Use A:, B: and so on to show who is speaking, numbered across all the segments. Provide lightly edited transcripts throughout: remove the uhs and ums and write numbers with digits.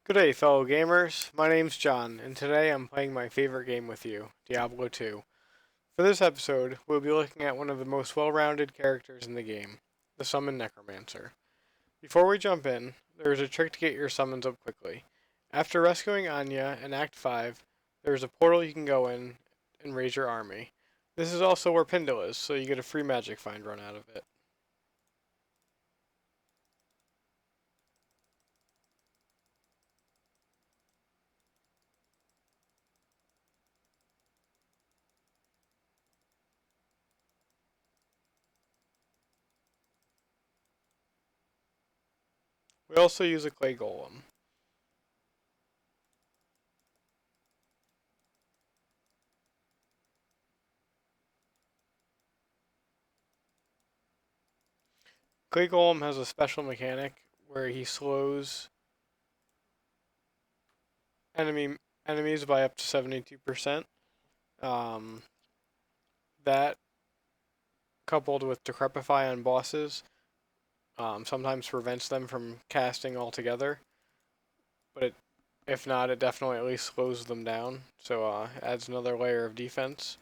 A: Good day, fellow gamers. My name's John, and today I'm playing my favorite game with you, Diablo 2. For this episode, we'll be looking at one of the most well-rounded characters in the game, the Summon Necromancer. Before we jump in, there is a trick to get your summons up quickly. After rescuing Anya in Act 5, there is a portal you can go in and raise your army. This is also where Pindle is, so you get a free magic find run out of it. We also use a clay golem. Clay golem has a special mechanic where he slows enemy enemies by up to 72%. Um, that coupled with Decrepify on bosses sometimes prevents them from casting altogether, but if not, it definitely at least slows them down. So adds another layer of defense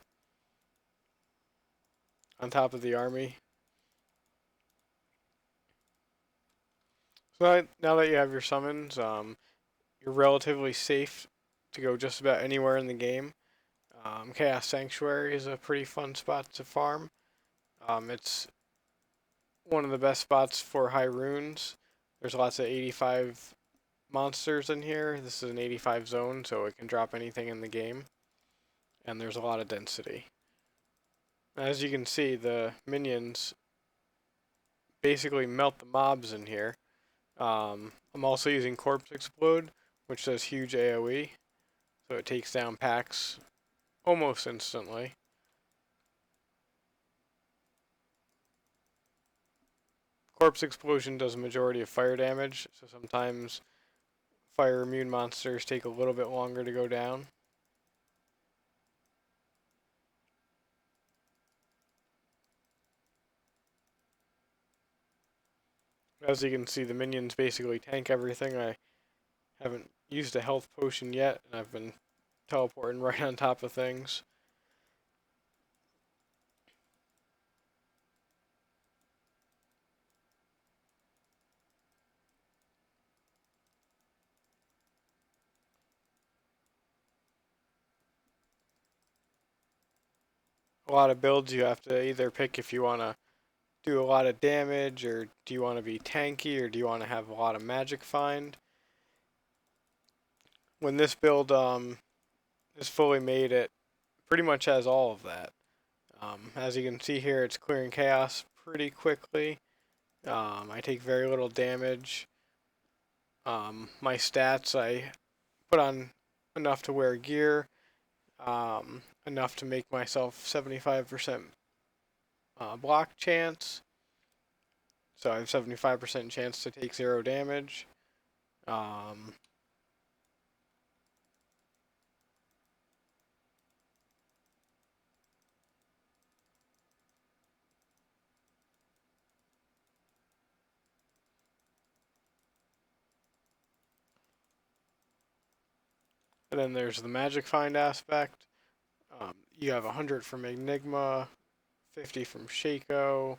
A: on top of the army. So now that you have your summons, you're relatively safe to go just about anywhere in the game. Chaos Sanctuary is a pretty fun spot to farm. It's one of the best spots for high runes. There's lots of 85 monsters in here. This is an 85 zone, so it can drop anything in the game. And there's a lot of density. As you can see, the minions basically melt the mobs in here. I'm also using Corpse Explode, which does huge AoE, so it takes down packs almost instantly. Corpse Explosion does a majority of fire damage, so sometimes fire immune monsters take a little bit longer to go down. As you can see, the minions basically tank everything. I haven't used a health potion yet, and I've been teleporting right on top of things. A lot of builds you have to either pick if you want to do a lot of damage, or do you want to be tanky, or do you want to have a lot of magic find. When this build is fully made, it pretty much has all of that. As you can see here, it's clearing chaos pretty quickly. I take very little damage. My stats, I put on enough to wear gear, enough to make myself 75% block chance. So I have 75% chance to take 0 damage. Um, and then there's the magic find aspect. You have 100 from Enigma, 50 from Shaco,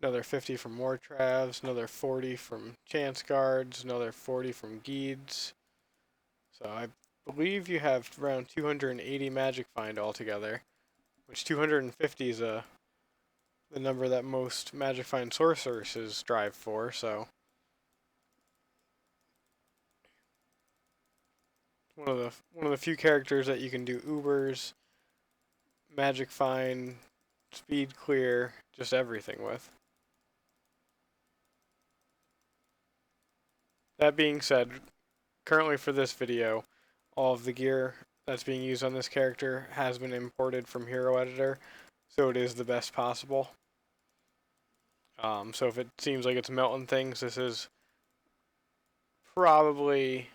A: another 50 from Mortravs, another 40 from Chance Guards, another 40 from Geeds. So I believe you have around 280 magic find altogether, which 250 is the number that most magic find sorceresses strive for. So one of the few characters that you can do Ubers, magic find, speed clear, just everything with. That being said, currently for this video, all of the gear that's being used on this character has been imported from Hero Editor, so it is the best possible. So if it seems like it's melting things, this is probably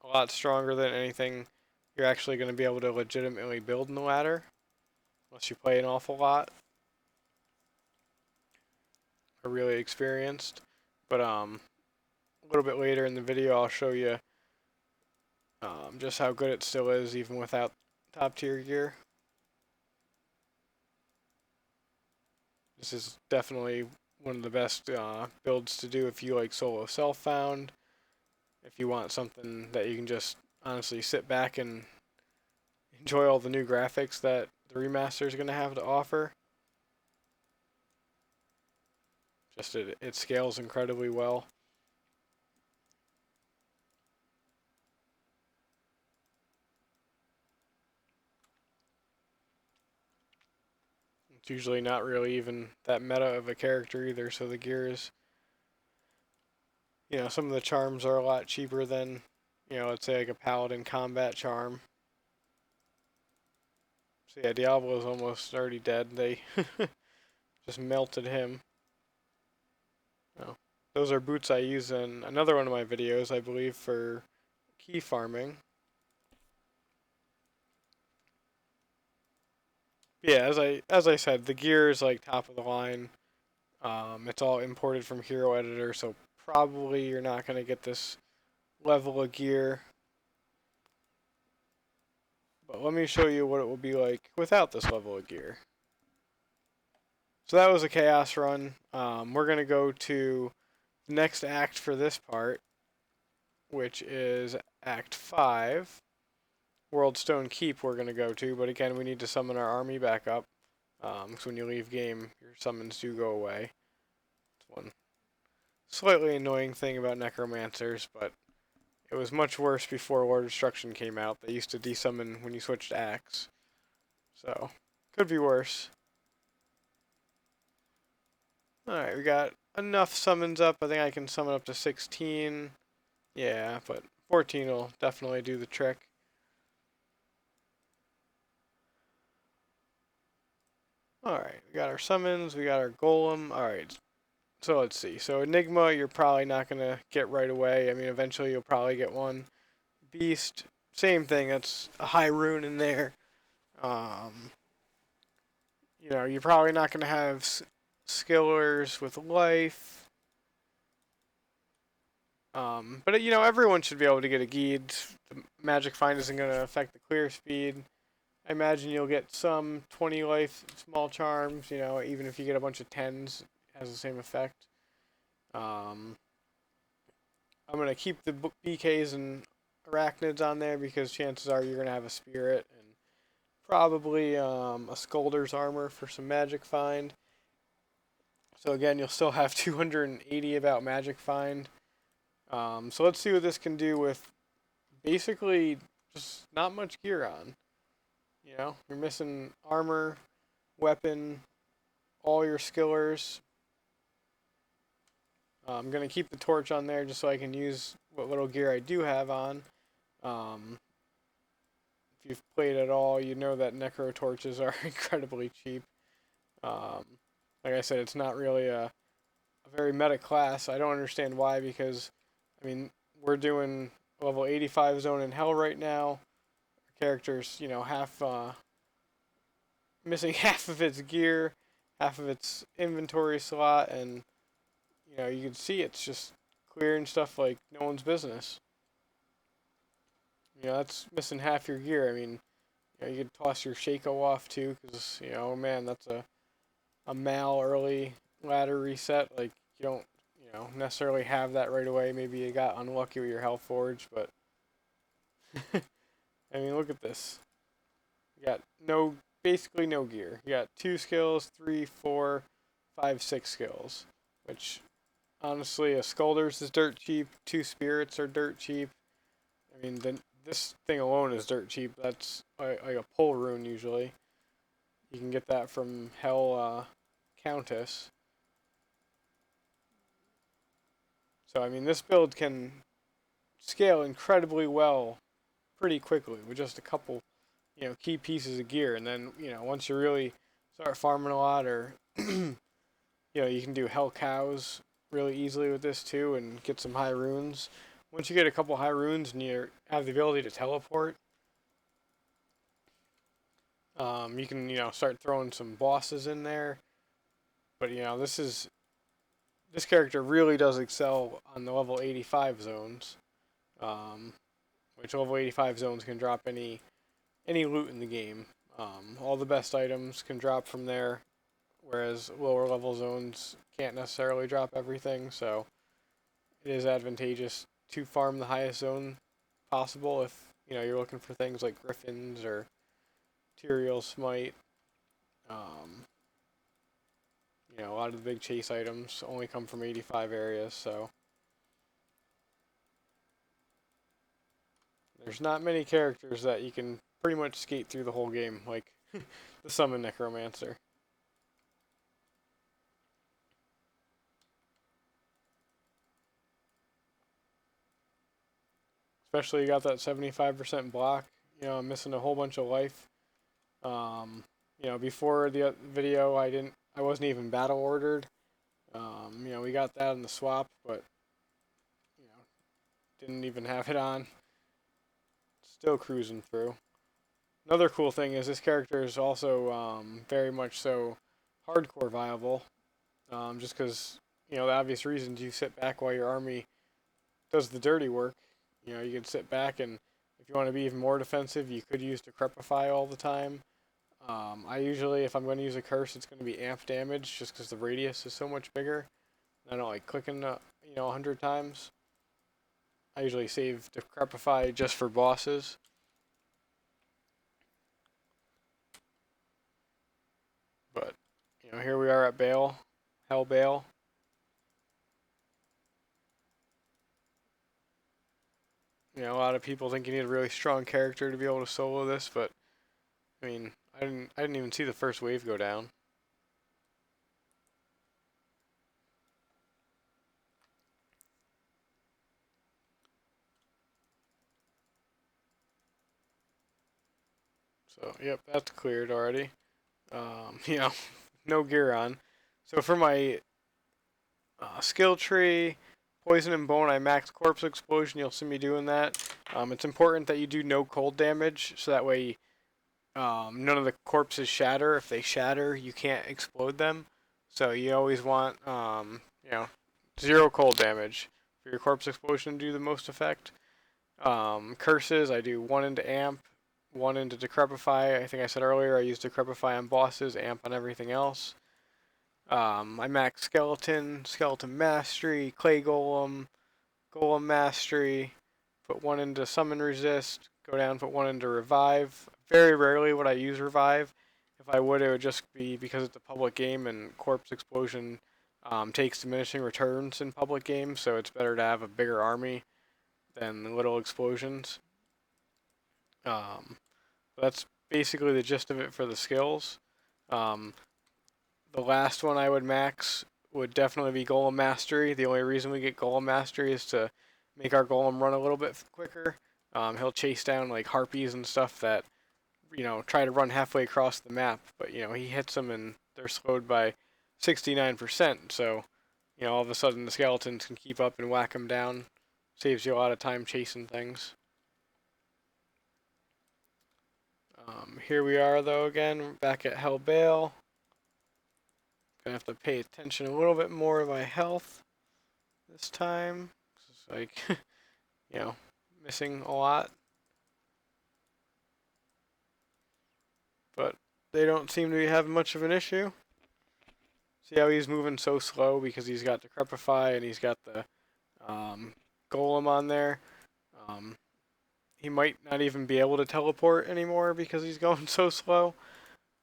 A: a lot stronger than anything you're actually going to be able to legitimately build in the ladder, unless you play an awful lot or really experienced. But a little bit later in the video, I'll show you just how good it still is even without top tier gear. This is definitely one of the best builds to do if you like solo self-found. If you want something that you can just honestly sit back and enjoy all the new graphics that the remaster is going to have to offer. Just it scales incredibly well. It's usually not really even that meta of a character either, so the gear is, some of the charms are a lot cheaper than, let's say like a paladin combat charm. So yeah, Diablo is almost already dead. They just melted him. Oh. Those are boots I use in another one of my videos, I believe, for key farming. Yeah, as I said, the gear is like top of the line. It's all imported from Hero Editor, so probably you're not gonna get this level of gear. But let me show you what it will be like without this level of gear. So that was a chaos run. We're gonna go to the next act for this part, which is Act 5. World Stone Keep we're gonna go to, but again we need to summon our army back up. Because when you leave game, your summons do go away. It's one slightly annoying thing about Necromancers, but it was much worse before Lord of Destruction came out. They used to desummon when you switched acts. So, could be worse. Alright, we got enough summons up. I think I can summon up to 16. Yeah, but 14 will definitely do the trick. Alright, we got our summons, we got our golem. Alright, so let's see. So Enigma, you're probably not going to get right away. I mean, eventually you'll probably get one. Beast, same thing. That's a high rune in there. You're probably not going to have skillers with life. But everyone should be able to get a Geed. The magic find isn't going to affect the clear speed. I imagine you'll get some 20 life small charms. Even if you get a bunch of 10s, it has the same effect. I'm gonna keep the BKs and arachnids on there because chances are you're gonna have a spirit and probably a Scolder's armor for some magic find. So again, you'll still have 280 about magic find. So let's see what this can do with basically just not much gear on. You're missing armor, weapon, all your skillers. I'm going to keep the torch on there just so I can use what little gear I do have on. If you've played at all, you know that necro torches are incredibly cheap. Like I said, it's not really a very meta class. I don't understand why, because, I mean, we're doing level 85 zone in hell right now. Our character's, missing half of its gear, half of its inventory slot, and, you can see it's just clearing stuff like no one's business. That's missing half your gear. I mean, you could toss your Shaco off too, because, man, that's a Mal early ladder reset. Like, you don't, necessarily have that right away. Maybe you got unlucky with your Health Forge, but I mean, look at this. You got basically no gear. You got 2 skills, 3, 4, 5, 6 skills, which honestly, a Scolders is dirt cheap. 2 spirits are dirt cheap. I mean, this thing alone is dirt cheap. That's like a pull rune usually. You can get that from Hell Countess. So I mean, this build can scale incredibly well pretty quickly with just a couple, key pieces of gear. And then, once you really start farming a lot, or you can do Hell Cows really easily with this too, and get some high runes. Once you get a couple high runes and you have the ability to teleport, you can start throwing some bosses in there. But this character really does excel on the level 85 zones, which level 85 zones can drop any loot in the game. All the best items can drop from there, whereas lower level zones can't necessarily drop everything, so it is advantageous to farm the highest zone possible if you're looking for things like griffins or Tyrael smite. Um, a lot of the big chase items only come from 85 areas, so there's not many characters that you can pretty much skate through the whole game, like the Summon Necromancer. Especially you got that 75% block. I'm missing a whole bunch of life. Before the video, I wasn't even battle ordered. We got that in the swap, but didn't even have it on. Still cruising through. Another cool thing is this character is also very much so hardcore viable. Just because the obvious reasons, you sit back while your army does the dirty work. You can sit back, and if you want to be even more defensive, you could use Decrepify all the time. I usually, if I'm going to use a curse, it's going to be amp damage, just because the radius is so much bigger. I don't like clicking, 100 times. I usually save Decrepify just for bosses. But, here we are at Bale. Hell Bale. A lot of people think you need a really strong character to be able to solo this, but I mean, I didn't even see the first wave go down. So, yep, that's cleared already. No gear on. So for my skill tree, poison and bone, I max corpse explosion. You'll see me doing that. It's important that you do no cold damage, so that way none of the corpses shatter. If they shatter, you can't explode them. So you always want 0 cold damage for your corpse explosion to do the most effect. Curses, I do 1 into amp, 1 into Decrepify. I think I said earlier I use Decrepify on bosses, amp on everything else. I max Skeleton, Skeleton Mastery, Clay Golem, Golem Mastery, put 1 into Summon Resist, go down, put 1 into Revive. Very rarely would I use Revive. If I would, it would just be because it's a public game and Corpse Explosion takes diminishing returns in public games, so it's better to have a bigger army than little explosions. That's basically the gist of it for the skills. The last one I would max would definitely be Golem Mastery. The only reason we get Golem Mastery is to make our Golem run a little bit quicker. He'll chase down like harpies and stuff that try to run halfway across the map, but he hits them and they're slowed by 69%. So all of a sudden the skeletons can keep up and whack them down. Saves you a lot of time chasing things. Here we are though again, back at Hell Bale. Gonna have to pay attention a little bit more to my health this time. It's like, missing a lot. But they don't seem to be having much of an issue. See how he's moving so slow because he's got Decrepify and he's got the Golem on there. He might not even be able to teleport anymore because he's going so slow,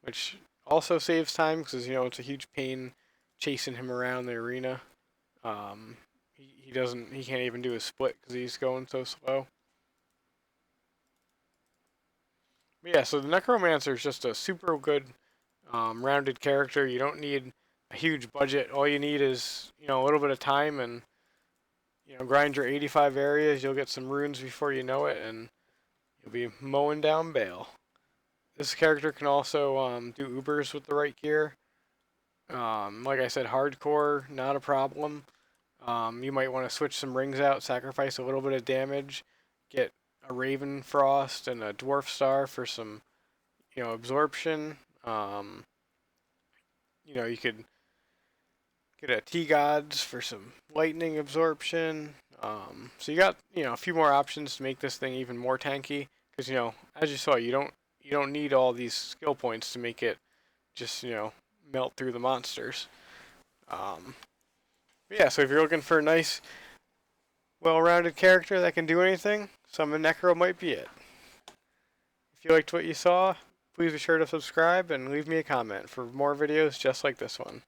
A: which also saves time because it's a huge pain chasing him around the arena. He can't even do a split because he's going so slow. But yeah, so the Necromancer is just a super good rounded character. You don't need a huge budget. All you need is a little bit of time and grind your 85 areas. You'll get some runes before you know it, and you'll be mowing down Bale. This character can also do Ubers with the right gear. Like I said, hardcore, not a problem. You might want to switch some rings out, sacrifice a little bit of damage, get a Raven Frost and a Dwarf Star for some, absorption. You could get a T-Gods for some lightning absorption. So you got a few more options to make this thing even more tanky. Because as you saw, you don't need all these skill points to make it just melt through the monsters. Um, yeah, so if you're looking for a nice, well-rounded character that can do anything, Summon Necro might be it. If you liked what you saw, please be sure to subscribe and leave me a comment for more videos just like this one.